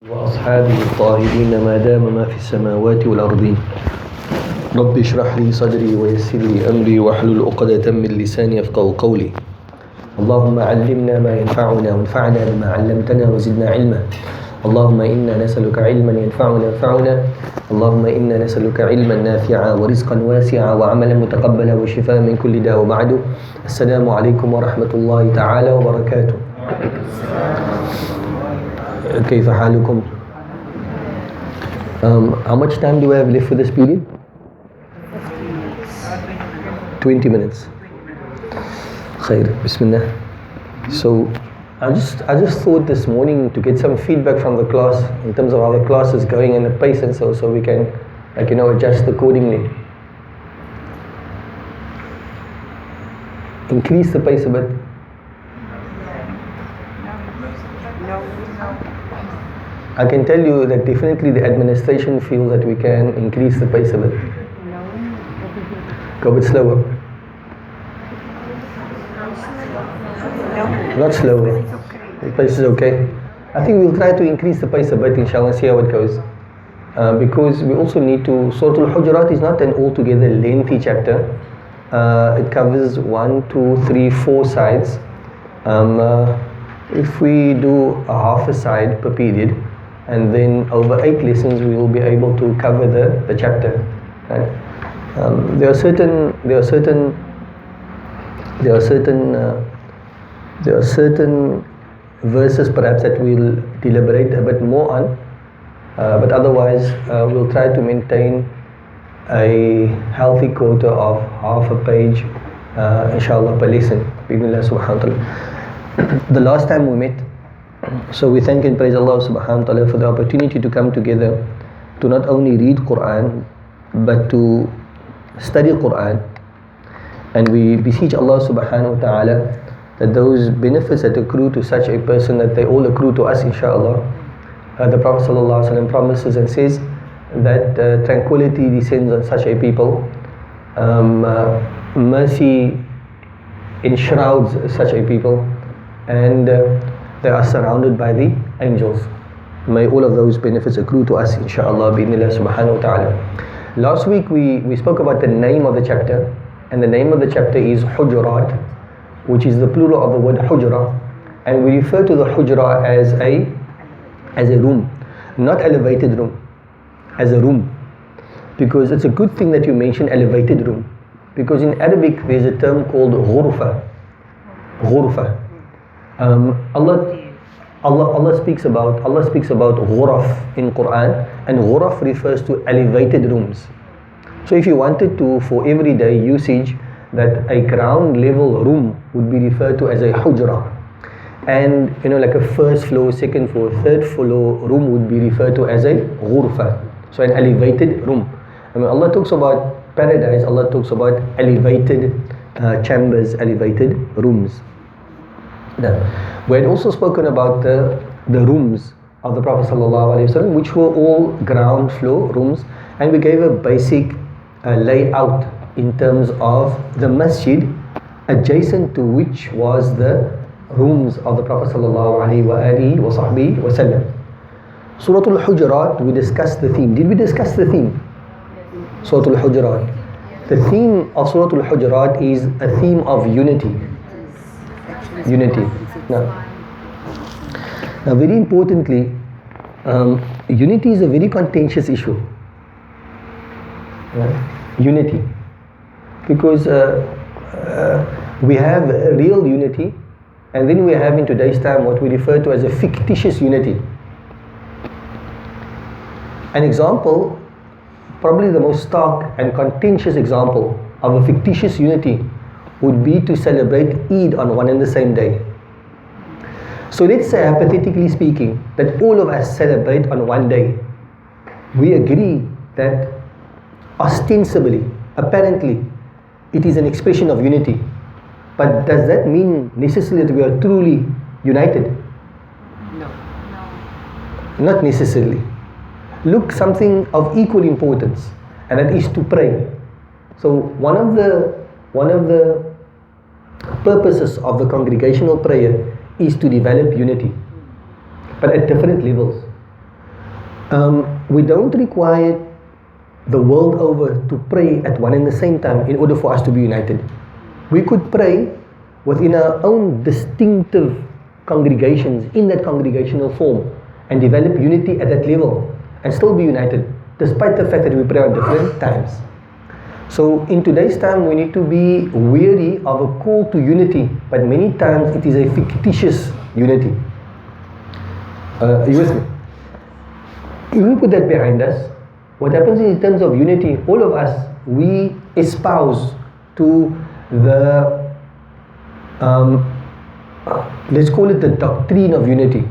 وأصحابه الطاهرين ما دام ما في السماوات والأرضين. رب اشرح لي صدري ويسر لي أمري واحلل عقدة من لساني يفقهوا قولي. اللهم علمنا ما ينفعنا وانفعنا بما علمتنا وزدنا علما. اللهم إنا نسألك علما ينفعنا اللهم إنا نسألك علما نافعا ورزقا واسعا وعملا متقبلا وشفاء من كل داء. وبعد، السلام عليكم ورحمة الله تعالى وبركاته. كيف حالكم؟ How much time do we have left for this period? 20 minutes. Khair, Bismillah. So I just thought this morning to get some feedback from the class in terms of how the class is going and the pace, and so we can adjust accordingly. Increase the pace a bit. I can tell you that definitely the administration feels that we can increase the pace a bit. Go a bit slower. Not slower. The pace is okay. I think we'll try to increase the pace a bit, inshallah, see how it goes. Because we also need to. Surah Hujurat is not an altogether lengthy chapter. It covers 1, 2, 3, 4 sides. If we do a half a side per period, and then over 8 lessons we will be able to cover the chapter. Right? There are certain verses perhaps that we'll deliberate a bit more on, but otherwise we'll try to maintain a healthy quota of half a page, inshallah, per lesson. Bismillah subhanahu wa ta'ala. The last time we met, so we thank and praise Allah subhanahu wa ta'ala for the opportunity to come together to not only read Quran but to study Quran, and we beseech Allah subhanahu wa ta'ala that those benefits that accrue to such a person, that they all accrue to us, inshallah. The Prophet sallallahu alaihi wasallam promises and says that tranquility descends on such a people, mercy enshrouds such a people, and they are surrounded by the angels. May all of those benefits accrue to us, inshallah, bi'idhnillah subhanahu wa ta'ala. Last week we spoke about the name of the chapter, and the name of the chapter is Hujurat, which is the plural of the word Hujra, and we refer to the Hujra as a room, not elevated room, as a room, because it's a good thing that you mention elevated room, because in Arabic there's a term called ghurfa. Allah speaks about ghuraf in Quran, and ghuraf refers to elevated rooms. So if you wanted to, for everyday usage, that a ground level room would be referred to as a hujra, and like a first floor, second floor, third floor room would be referred to as a ghurfa. So an elevated room. When Allah talks about paradise, Allah talks about elevated chambers, elevated rooms. Now, we had also spoken about the rooms of the Prophet ﷺ, which were all ground floor rooms, and we gave a basic layout in terms of the masjid, adjacent to which was the rooms of the Prophet ﷺ. Surah Al-Hujurat, we discussed the theme. Did we discuss the theme? Surah Al-Hujurat. The theme of Surah Al-Hujurat is a theme of unity. Now, very importantly, unity is a very contentious issue. Unity, because we have real unity, and then we have in today's time what we refer to as a fictitious unity. An example, probably the most stark and contentious example of a fictitious unity, would be to celebrate Eid on one and the same day. So let's say, hypothetically speaking, that all of us celebrate on one day. We agree that ostensibly, apparently, it is an expression of unity. But does that mean necessarily that we are truly united? No. Not necessarily. Look, something of equal importance, and that is to pray. So one of the purposes of the congregational prayer is to develop unity, but at different levels. We don't require the world over to pray at one and the same time in order for us to be united. We could pray within our own distinctive congregations in that congregational form and develop unity at that level and still be united despite the fact that we pray at different times. So in today's time we need to be wary of a call to unity, but many times it is a fictitious unity. You with me? If we put that behind us, what happens is in terms of unity, all of us, we espouse to the let's call it the doctrine of unity,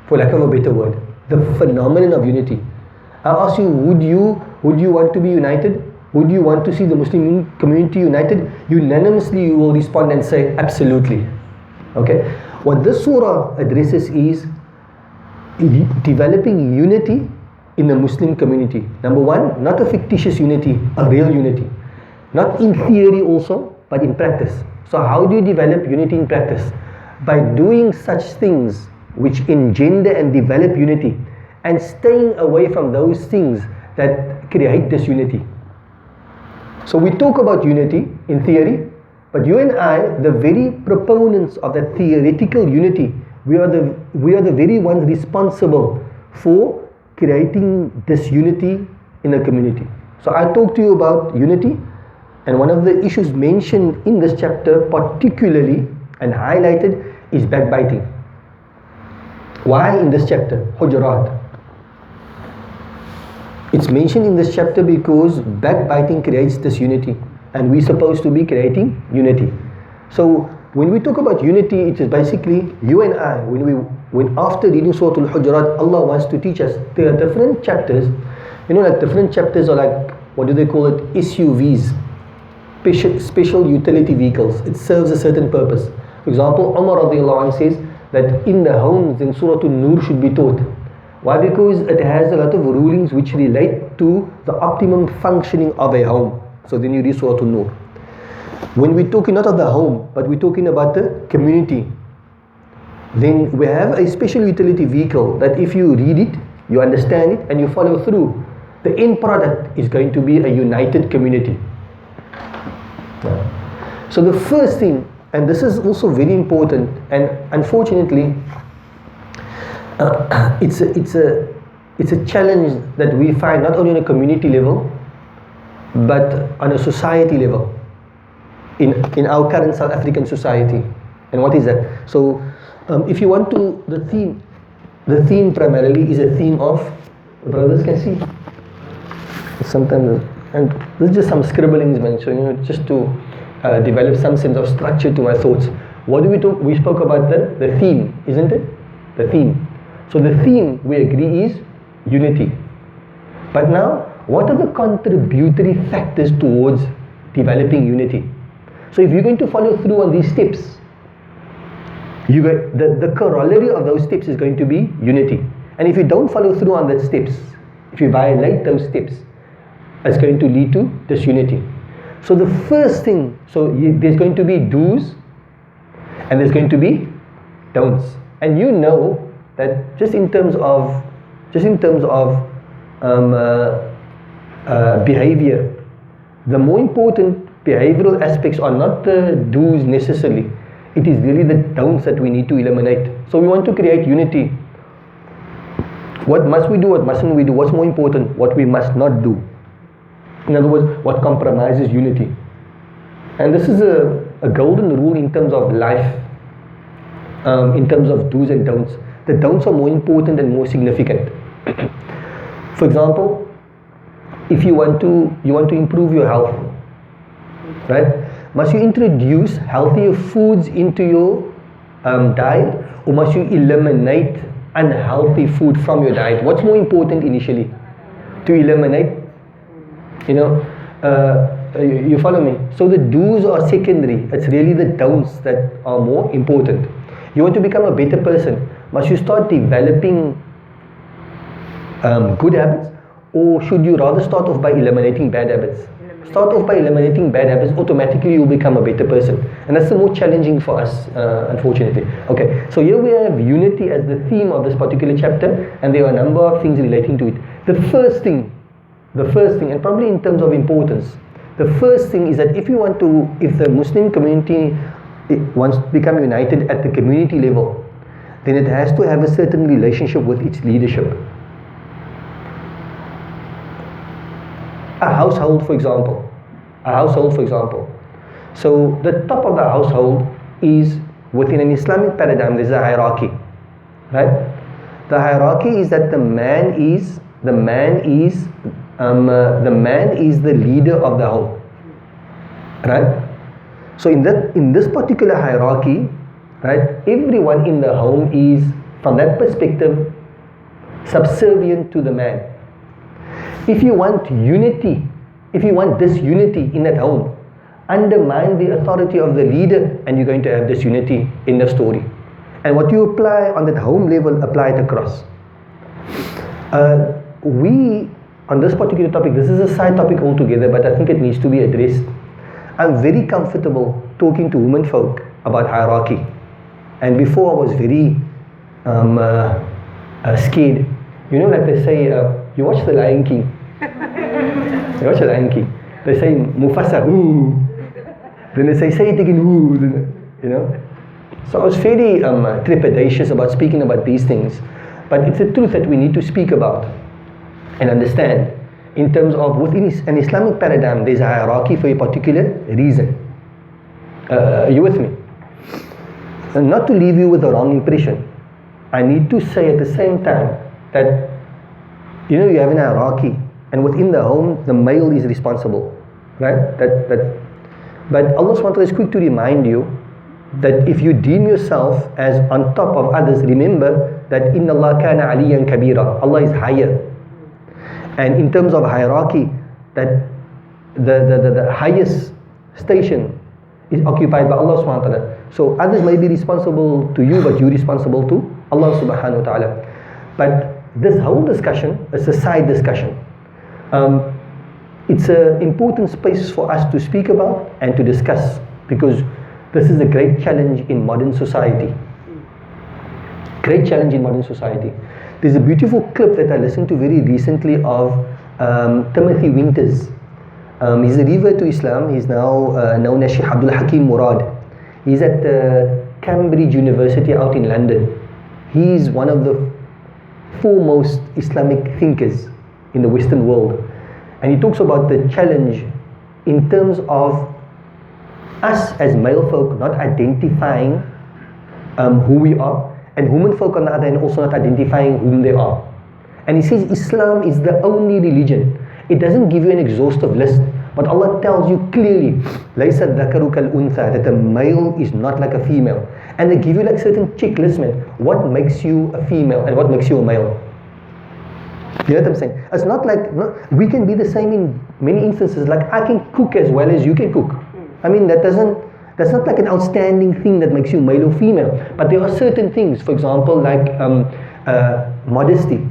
for lack of a better word, the phenomenon of unity. I ask you, would you want to be united? Would you want to see the Muslim community united? Unanimously you will respond and say absolutely. Okay, what this surah addresses is developing unity in the Muslim community. Number one, not a fictitious unity, a real unity, not in theory also, but in practice. So how do you develop unity in practice? By doing such things which engender and develop unity, and staying away from those things that create disunity. So we talk about unity in theory, but you and I, the very proponents of that theoretical unity, we are the very ones responsible for creating disunity in the community. So I talked to you about unity, and one of the issues mentioned in this chapter particularly and highlighted is backbiting. Why in this chapter? Hujurat. It's mentioned in this chapter because backbiting creates disunity, and we're supposed to be creating unity. So when we talk about unity, it is basically you and I, when after reading Surah Al-Hujurat, Allah wants to teach us. There are different chapters, like different chapters are like, what do they call it? SUVs, special utility vehicles. It serves a certain purpose. For example, Umar radiallahu anhu says that in the homes, then Surah An-Nur should be taught. Why? Because it has a lot of rulings which relate to the optimum functioning of a home. So then you read Surah An-Nur. When we're talking not of the home, but we're talking about the community, then we have a special utility vehicle that if you read it, you understand it, and you follow through, the end product is going to be a united community. So the first thing, and this is also very important, and unfortunately it's a challenge that we find not only on a community level but on a society level in our current South African society. And what is that? So if you want to, the theme primarily is a theme of, brothers can see sometimes, and this is just some scribblings, man, so just to develop some sense of structure to my thoughts. What do we talk? We spoke about the theme, isn't it? The theme. So the theme, we agree, is unity. But now, what are the contributory factors towards developing unity? So if you're going to follow through on these steps, the corollary of those steps is going to be unity. And if you don't follow through on those steps, if you violate those steps, it's going to lead to disunity. So the first thing, there's going to be do's and there's going to be don'ts. And you know that just in terms of behavior, the more important behavioral aspects are not the do's necessarily. It is really the don'ts that we need to eliminate. So we want to create unity. What must we do? What mustn't we do? What's more important? What we must not do. In other words, what compromises unity. And this is a golden rule in terms of life, in terms of do's and don'ts. The don'ts are more important and more significant. For example, if you want to improve your health, right? Must you introduce healthier foods into your diet, or must you eliminate unhealthy food from your diet? What's more important initially? To eliminate, you follow me? So the do's are secondary. It's really the don'ts that are more important. You want to become a better person, must you start developing good habits, or should you rather start off by eliminating bad habits? Start off by eliminating bad habits, automatically you'll become a better person. And that's the more challenging for us, unfortunately. Okay, so here we have unity as the theme of this particular chapter, and there are a number of things relating to it. The first thing, and probably in terms of importance, the first thing is that if the Muslim community wants to become united at the community level, then it has to have a certain relationship with its leadership. A household, for example. So the top of the household is, within an Islamic paradigm, there's a hierarchy, right? The hierarchy is that the man is the leader of the home, right? So in this particular hierarchy, right, everyone in the home is, from that perspective, subservient to the man. If you want unity, if you want disunity in that home, undermine the authority of the leader and you're going to have disunity in the story. And what you apply on that home level, apply it across. We, on this particular topic, this is a side topic altogether, but I think it needs to be addressed. I'm very comfortable talking to women folk about hierarchy. And before I was very scared. You know, like they say, you watch The Lion King. You watch The Lion King. They say, Mufasa, ooh. Then they say it again, ooh. You know. So I was fairly trepidatious about speaking about these things. But it's a truth that we need to speak about and understand. In terms of, within an Islamic paradigm, there's a hierarchy for a particular reason. Are you with me? And not to leave you with the wrong impression, I need to say at the same time that, you know, you have an hierarchy, and within the home, the male is responsible, right? But Allah SWT is quick to remind you that if you deem yourself as on top of others, remember that Inna Allah kana aliyan kabira. Allah is higher. And in terms of hierarchy, that the highest station is occupied by Allah subhanahu wa ta'ala. So others may be responsible to you, but you're responsible to Allah subhanahu wa ta'ala. But this whole discussion is a side discussion. It's an important space for us to speak about and to discuss, because this is a great challenge in modern society. Great challenge in modern society. There's a beautiful clip that I listened to very recently of Timothy Winters. He's a revert to Islam. He's now known as Sheikh Abdul Hakim Murad. He's at Cambridge University out in London. He's one of the foremost Islamic thinkers in the Western world. And he talks about the challenge in terms of us as male folk not identifying who we are, and women folk on the other hand also not identifying whom they are. And he says Islam is the only religion. It doesn't give you an exhaustive list, but Allah tells you clearly, لَيْسَ الذَّكَرُ كَالْأُنْثَى, that the male is not like a female. And they give you like certain checklists, man. What makes you a female and what makes you a male? You know what I'm saying? It's not like, we can be the same in many instances. Like I can cook as well as you can cook. I mean, that's not like an outstanding thing that makes you male or female. But there are certain things, for example, like modesty,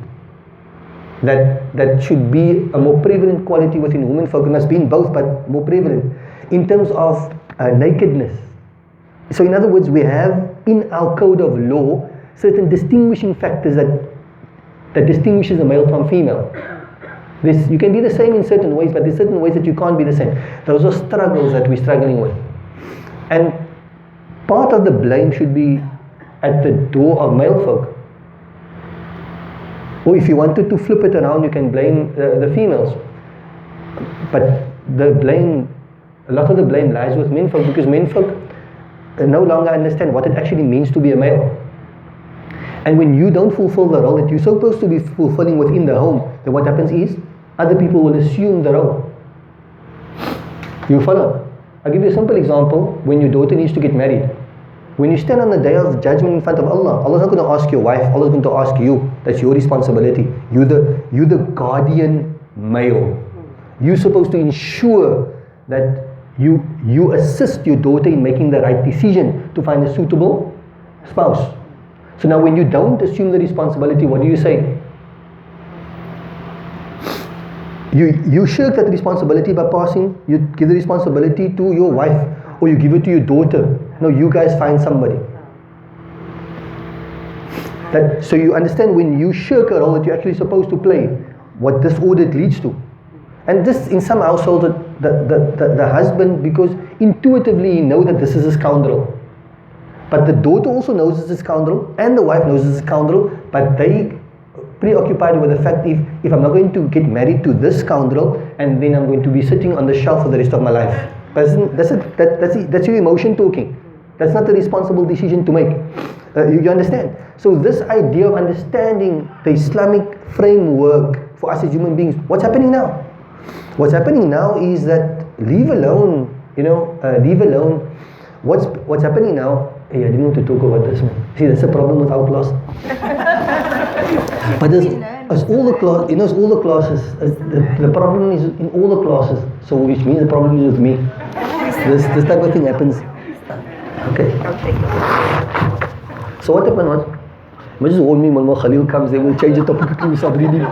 that should be a more prevalent quality within women folk. It must be in both, but more prevalent. In terms of nakedness. So in other words, we have in our code of law certain distinguishing factors that distinguishes a male from female. You can be the same in certain ways, but there's certain ways that you can't be the same. Those are struggles that we're struggling with. And part of the blame should be at the door of male folk. Or if you wanted to flip it around, you can blame the females. But a lot of the blame lies with men folk, because men folk no longer understand what it actually means to be a male. And when you don't fulfill the role that you're supposed to be fulfilling within the home, then what happens is, other people will assume the role. You follow? I'll give you a simple example. When your daughter needs to get married, when you stand on the day of judgment in front of Allah, Allah's not going to ask your wife, Allah's going to ask you. That's your responsibility. You're the guardian male. You're supposed to ensure that you assist your daughter in making the right decision to find a suitable spouse. So now when you don't assume the responsibility, what do you say? You shirk that responsibility by passing, you give the responsibility to your wife, or you give it to your daughter. No, you guys find somebody. So you understand, when you shirk a role that you're actually supposed to play, what disorder it leads to. And this, in some households, the husband, because intuitively he knows that this is a scoundrel. But the daughter also knows it's a scoundrel, and the wife knows it's a scoundrel, but they preoccupied with the fact, if I'm not going to get married to this scoundrel, and then I'm going to be sitting on the shelf for the rest of my life. That's your emotion talking. That's not a responsible decision to make. You understand? So this idea of understanding the Islamic framework for us as human beings, what's happening now? What's happening now is that, leave alone, what's happening now. Hey, I didn't want to talk about this, man. See, that's a problem with outlaws. But it's all the class, it's all the classes. The problem is in all the classes. So which means the problem is with me. This type of thing happens. Okay. So what happened was, just warn me when Khalil comes, they will change the topic to Sabrini.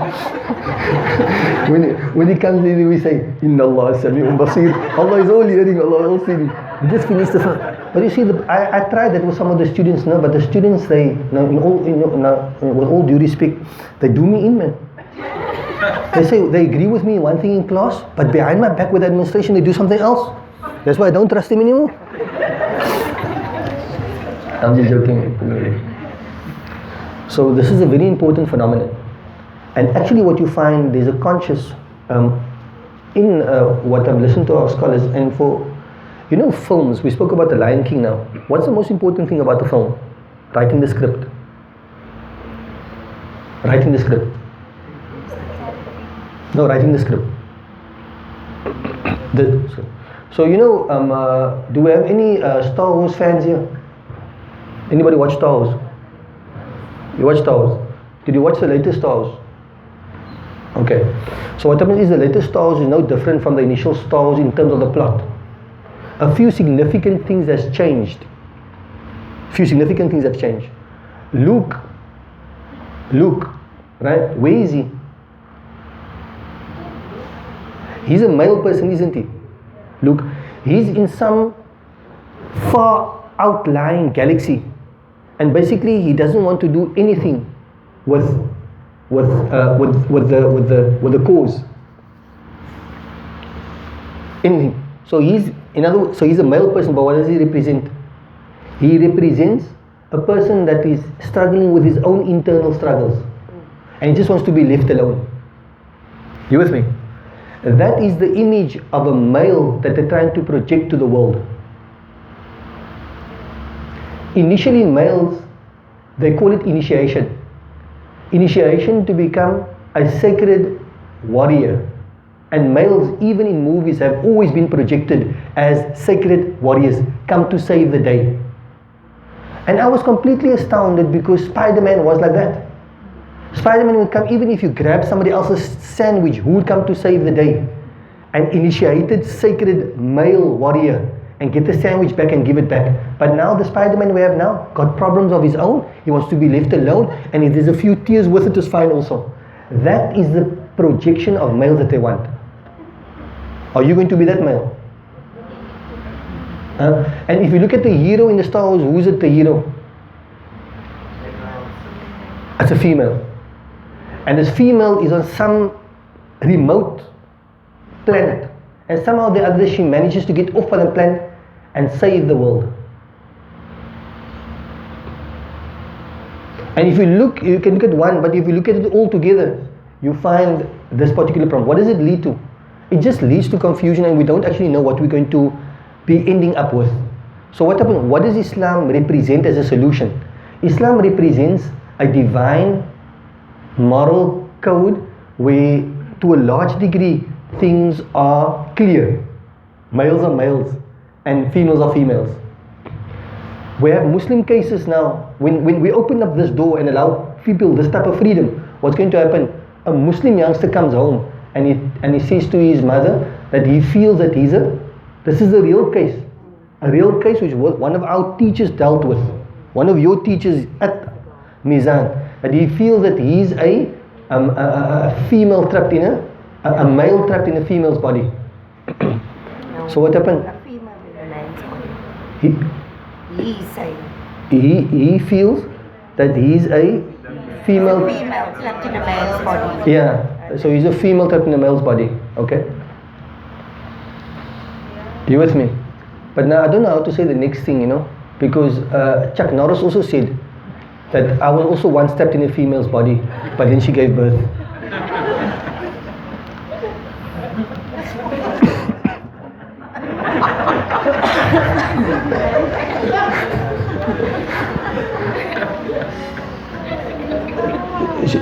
when he comes, then we say, Inna Allah Sami'un Basir. Allah is all hearing, Allah is all seeing. We just finished the film. But you see, I tried that with some of the students, no, but the students, they, with all due respect, they do me in, man. They say, they agree with me one thing in class, but behind my back with administration, they do something else. That's why I don't trust them anymore. I'm just joking. So this is a very important phenomenon. And actually what you find, there's a conscious, in what I've listened to our scholars, and for, films, we spoke about The Lion King now. What's the most important thing about the film? Writing the script. Writing the script. No, writing the script. So do we have any Star Wars fans here? Anybody watch Star Wars? You watch Star Wars? Did you watch the latest Star Wars? Okay. So what happens is, the latest Star Wars is no different from the initial Star Wars in terms of the plot. A few significant things has changed. Luke, right? Where is he? He's a male person, isn't he? Luke. He's in some far outlying galaxy. And basically, he doesn't want to do anything with the cause. Anything. So he's a male person, but what does he represent? He represents a person that is struggling with his own internal struggles, and he just wants to be left alone. You with me? That is the image of a male that they're trying to project to the world. Initially, males, they call it initiation. Initiation to become a sacred warrior. And males, even in movies, have always been projected as sacred warriors, come to save the day. And I was completely astounded, because Spider-Man was like that. Spider-Man would come, even if you grab somebody else's sandwich, who would come to save the day? An initiated, sacred male warrior, and get the sandwich back and give it back. But now the Spider-Man we have now got problems of his own. He wants to be left alone, and if there's a few tears with it, it's fine also. That is the projection of males that they want. Are you going to be that male? And if you look at the hero in the Star Wars, who is it, the hero? It's a female. And this female is on some remote planet. And somehow or the other she manages to get off on the planet and save the world. And if you look, you can look at one, but if you look at it all together, you find this particular problem. What does it lead to? It just leads to confusion, and we don't actually know what we're going to be ending up with. So what happens? What does Islam represent as a solution? Islam represents a divine moral code where, to a large degree, things are clear. Males are males and females are females. We have Muslim cases now. When we open up this door and allow people this type of freedom, what's going to happen? A Muslim youngster comes home and he says to his mother that he feels that this is a real case which one of our teachers dealt with, one of your teachers at Mizan, that he feels that he's a female trapped in A male trapped in a female's body. So what happened? A female in a man's body. He He's saying. he feels that he's a female. Female trapped in a man's body. Yeah. So he's a female trapped in a male's body. Okay. You with me? But now I don't know how to say the next thing, because Chuck Norris also said that I was also once trapped in a female's body, but then she gave birth.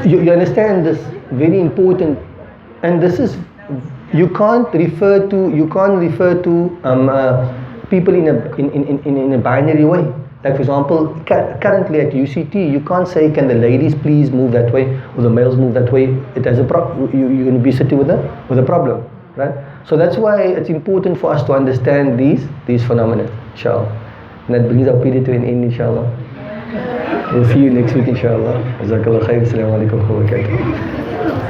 You understand this? Very important, and this is you can't refer to people in a binary way. Like for example, currently at UCT, you can't say, can the ladies please move that way or the males move that way. It has a you're going to be sitting with a problem, right? So that's why it's important for us to understand these phenomena, inshallah. And that brings our period to an end, inshallah. We'll see you next week, inshallah. Jazakallah khair. Assalamu alaikum wa barakatuh.